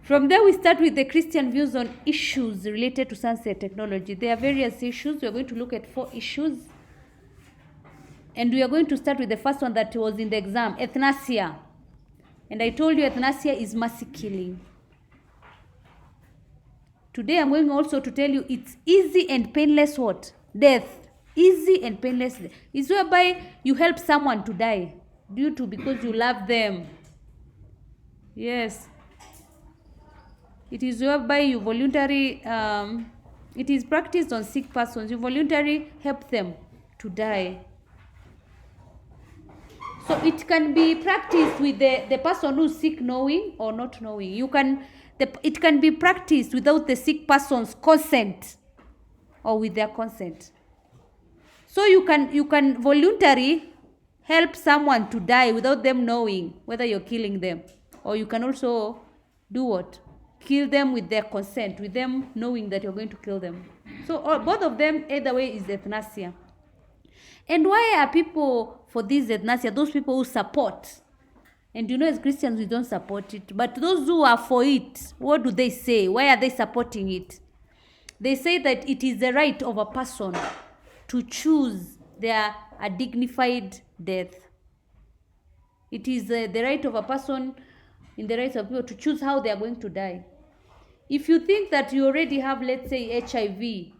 From there, we start with the Christian views on issues related to science and technology. There are various issues. We are going to look at 4 issues. And we are going to start with the first one that was in the exam, euthanasia. And I told you euthanasia is mercy killing. Today I'm going also to tell you it's easy and painless what? Death. Easy and painless death. It's whereby you help someone to die because you love them. Yes. It is whereby you voluntarily, it is practiced on sick persons. You voluntarily help them to die. So it can be practiced with the person who's sick knowing or not knowing. It can be practiced without the sick person's consent or with their consent. So you can voluntarily help someone to die without them knowing whether you're killing them. Or you can also do what? Kill them with their consent, with them knowing that you're going to kill them. So both of them, either way, is euthanasia. And why are people for this euthanasia? Those people who support. And as Christians, we don't support it. But those who are for it, what do they say? Why are they supporting it? They say that it is the right of a person to choose a dignified death. It is the right of a person in the rights of people to choose how they are going to die. If you think that you already have, let's say, HIV,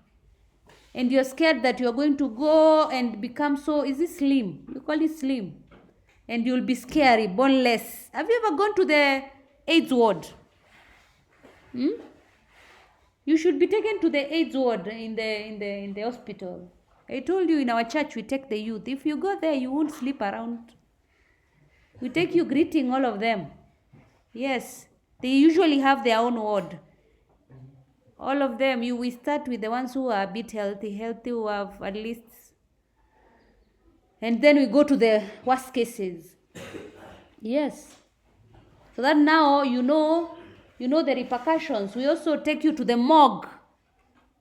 and you're scared that you're going to go and become slim? You call it slim. And you'll be scary, boneless. Have you ever gone to the AIDS ward? You should be taken to the AIDS ward in the hospital. I told you in our church we take the youth. If you go there, you won't sleep around. We take you greeting all of them. Yes, they usually have their own ward. All of them, we start with the ones who are a bit healthy who have at least. And then we go to the worst cases. Yes. So that now you know the repercussions. We also take you to the morgue.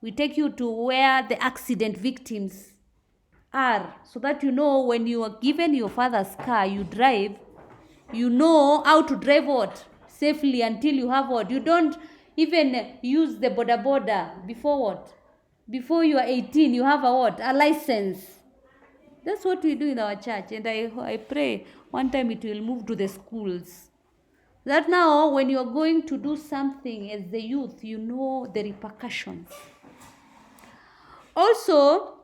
We take you to where the accident victims are. So that when you are given your father's car, you drive, you know how to drive what? Safely until you have what? You don't even use the boda before what? Before you are 18, you have a license. That's what we do in our church. And I pray one time it will move to the schools. That now when you are going to do something as the youth, you know the repercussions. Also,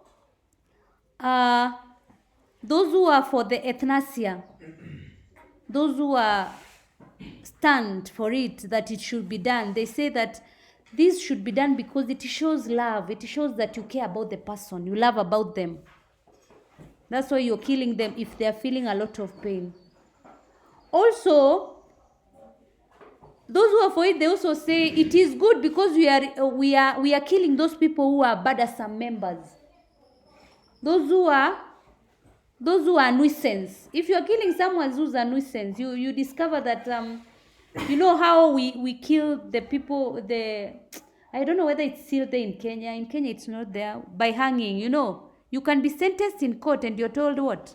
those who are for the euthanasia, those who stand for it, that it should be done, they say that this should be done because it shows love. It shows that you care about the person, you love about them. That's why you're killing them if they're feeling a lot of pain. Also, those who are for it, they also say it is good because we are killing those people who are burdensome members. Those who are nuisance. If you are killing someone who's a nuisance, you discover that how we kill the people. I don't know whether it's still there in Kenya. In Kenya, it's not there. By hanging, you can be sentenced in court and you're told what?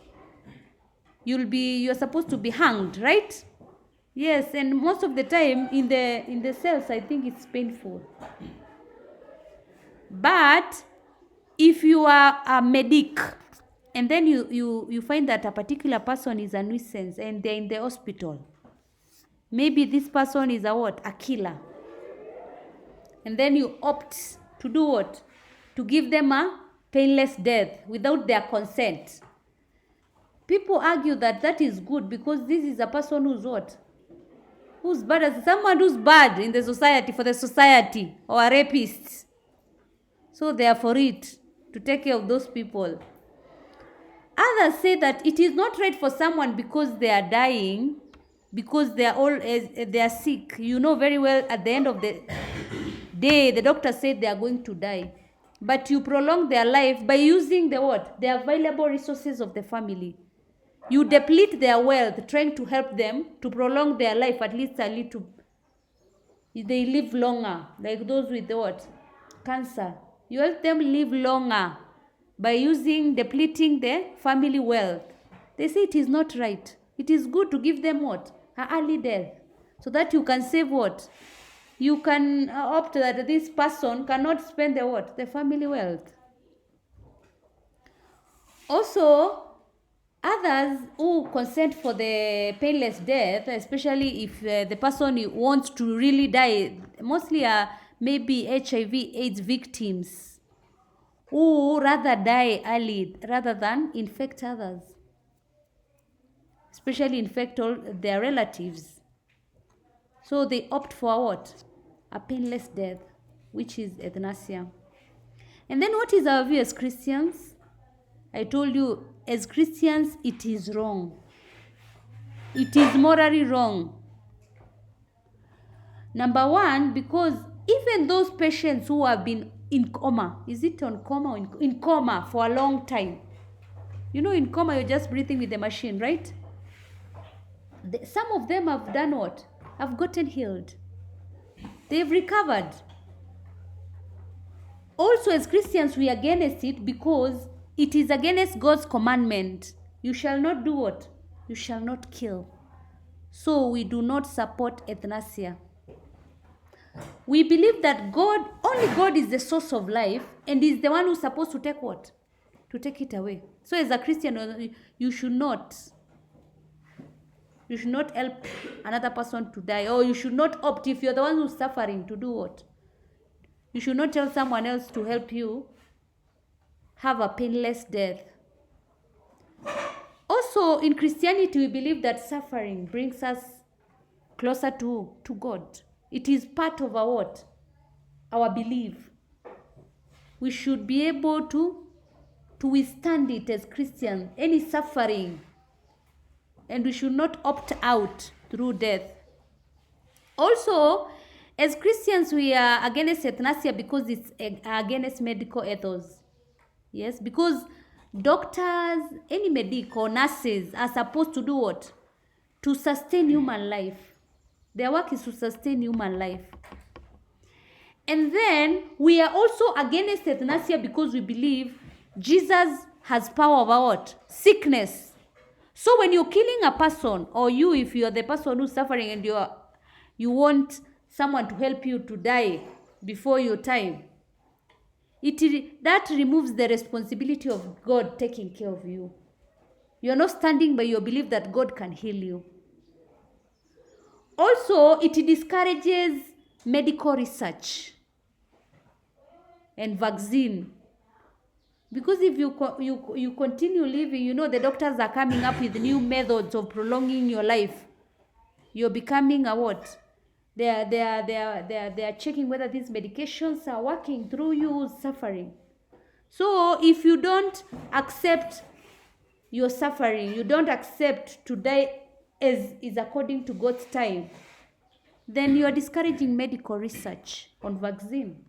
You're supposed to be hanged, right? Yes, and most of the time in the cells, I think it's painful. But if you are a medic and then you find that a particular person is a nuisance and they're in the hospital, maybe this person is a killer, and then you opt to do what? To give them a painless death without their consent. People argue that is good because this is a person who's what? Who's bad? Someone who's bad in the society, for the society, or a rapist. So they are for it, to take care of those people. Others say that it is not right for someone because they are dying, because they are sick. You know very well at the end of the day, the doctor said they are going to die. But you prolong their life by using the available resources of the family. You deplete their wealth, trying to help them to prolong their life at least a little. They live longer, like those with cancer. You help them live longer by depleting the family wealth. They say it is not right. It is good to give them an early death, so that you can save you can opt that this person cannot spend the what? The family wealth. Also, others who consent for the painless death, especially if the person wants to really die, mostly are maybe HIV/AIDS victims who rather die early rather than infect others, especially infect all their relatives. So they opt for what? A painless death, which is euthanasia. And then what is our view as Christians? I told you, as Christians, it is wrong. It is morally wrong. Number one, because even those patients who have been in coma, is it on coma or in coma for a long time? You know, in coma, you're just breathing with the machine, right? Some of them have done what? Have gotten healed. They've recovered. Also, as Christians, we are against it because it is against God's commandment. You shall not do what? You shall not kill. So we do not support euthanasia. We believe that only God is the source of life and is the one who's supposed to take what? To take it away. So as a Christian, you should not help another person to die, or you should not opt, if you're the one who's suffering, to do what? You should not tell someone else to help you have a painless death. Also, in Christianity, we believe that suffering brings us closer to God. It is part of our what? Our belief. We should be able to withstand it as Christians, any suffering. And we should not opt out through death. Also, as Christians, we are against euthanasia because it's against medical ethos. Yes, because doctors, any medical nurses are supposed to do what? To sustain human life. Their work is to sustain human life. And then we are also against euthanasia because we believe Jesus has power over what? Sickness. So when you're killing a person, or you, if you are the person who's suffering and you want someone to help you to die before your time, that removes the responsibility of God taking care of you. You're not standing by your belief that God can heal you. Also, it discourages medical research and vaccine. Because if you continue living, you know, the doctors are coming up with new methods of prolonging your life. You're becoming a what? They are checking whether these medications are working through you suffering. So if you don't accept your suffering, you don't accept to die as is according to God's time, then you are discouraging medical research on vaccine.